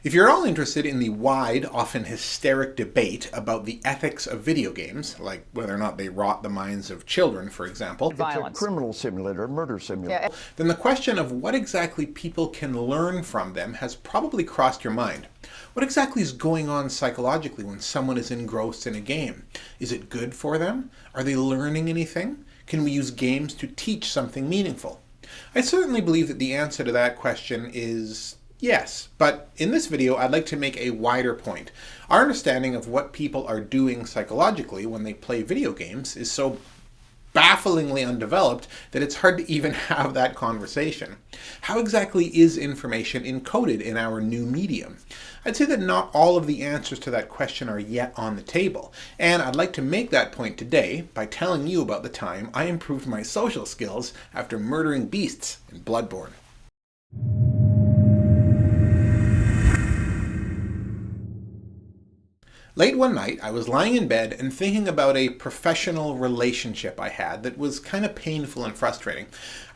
If you're at all interested in the wide, often hysteric debate about the ethics of video games, like whether or not they rot the minds of children, for example, It's a criminal simulator, a murder simulator. then the question of what exactly people can learn from them has probably crossed your mind. What exactly is going on psychologically when someone is engrossed in a game? Is it good for them? Are they learning anything? Can we use games to teach something meaningful? I certainly believe that the answer to that question is yes, but in this video I'd like to make a wider point. Our understanding of what people are doing psychologically when they play video games is so bafflingly undeveloped that it's hard to even have that conversation. How exactly is information encoded in our new medium? I'd say that not all of the answers to that question are yet on the table, and I'd like to make that point today by telling you about the time I improved my social skills after murdering beasts in Bloodborne. Late one night, I was lying in bed and thinking about a professional relationship I had that was kind of painful and frustrating.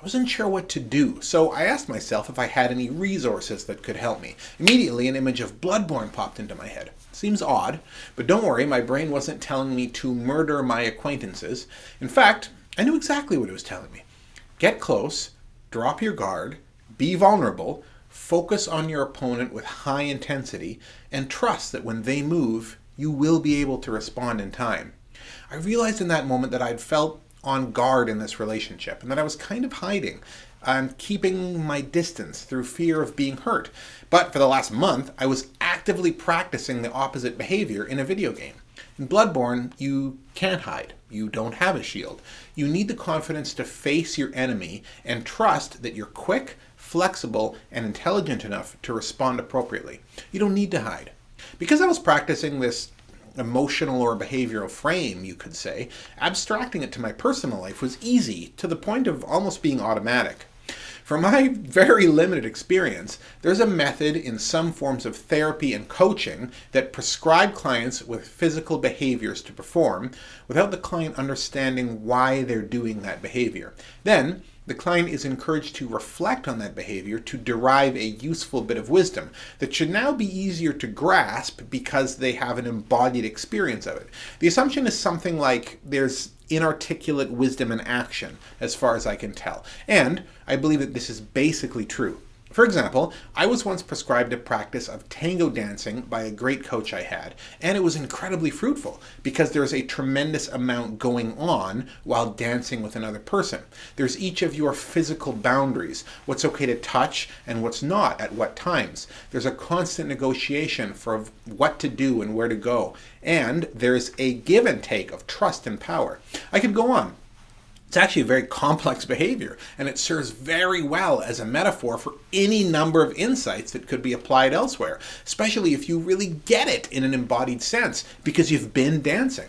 I wasn't sure what to do, so I asked myself if I had any resources that could help me. Immediately, an image of Bloodborne popped into my head. Seems odd, but don't worry, my brain wasn't telling me to murder my acquaintances. In fact, I knew exactly what it was telling me. Get close, drop your guard, be vulnerable, focus on your opponent with high intensity, and trust that when they move, you will be able to respond in time. I realized in that moment that I'd felt on guard in this relationship and that I was kind of hiding and keeping my distance through fear of being hurt. But for the last month, I was actively practicing the opposite behavior in a video game. In Bloodborne, you can't hide. You don't have a shield. You need the confidence to face your enemy and trust that you're quick, flexible, and intelligent enough to respond appropriately. You don't need to hide. Because I was practicing this emotional or behavioral frame, you could say, abstracting it to my personal life was easy, to the point of almost being automatic. From my very limited experience, there's a method in some forms of therapy and coaching that prescribe clients with physical behaviors to perform without the client understanding why they're doing that behavior. Then, the client is encouraged to reflect on that behavior to derive a useful bit of wisdom that should now be easier to grasp because they have an embodied experience of it. The assumption is something like there's inarticulate wisdom in action, as far as I can tell. And I believe that this is basically true. For example, I was once prescribed a practice of tango dancing by a great coach I had, and it was incredibly fruitful because there's a tremendous amount going on while dancing with another person. There's each of your physical boundaries, what's okay to touch and what's not at what times. There's a constant negotiation for what to do and where to go, and there's a give and take of trust and power. I could go on. It's actually a very complex behavior, and it serves very well as a metaphor for any number of insights that could be applied elsewhere, especially if you really get it in an embodied sense, because you've been dancing.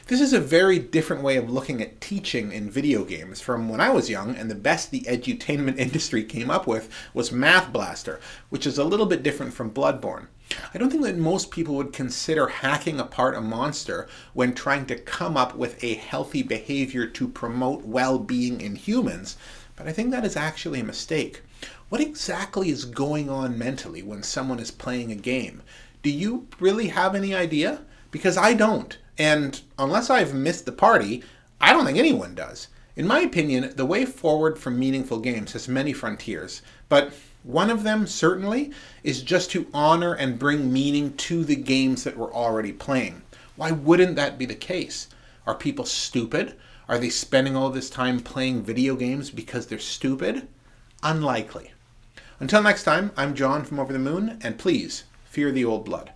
This is a very different way of looking at teaching in video games from when I was young, and the best the edutainment industry came up with was Math Blaster, which is a little bit different from Bloodborne. I don't think that most people would consider hacking apart a monster when trying to come up with a healthy behavior to promote well-being in humans, but I think that is actually a mistake. What exactly is going on mentally when someone is playing a game? Do you really have any idea? Because I don't, and unless I've missed the party, I don't think anyone does. In my opinion, the way forward for meaningful games has many frontiers, but one of them, certainly, is just to honor and bring meaning to the games that we're already playing. Why wouldn't that be the case? Are people stupid? Are they spending all this time playing video games because they're stupid? Unlikely. Until next time, I'm John from Over the Moon, and please, fear the old blood.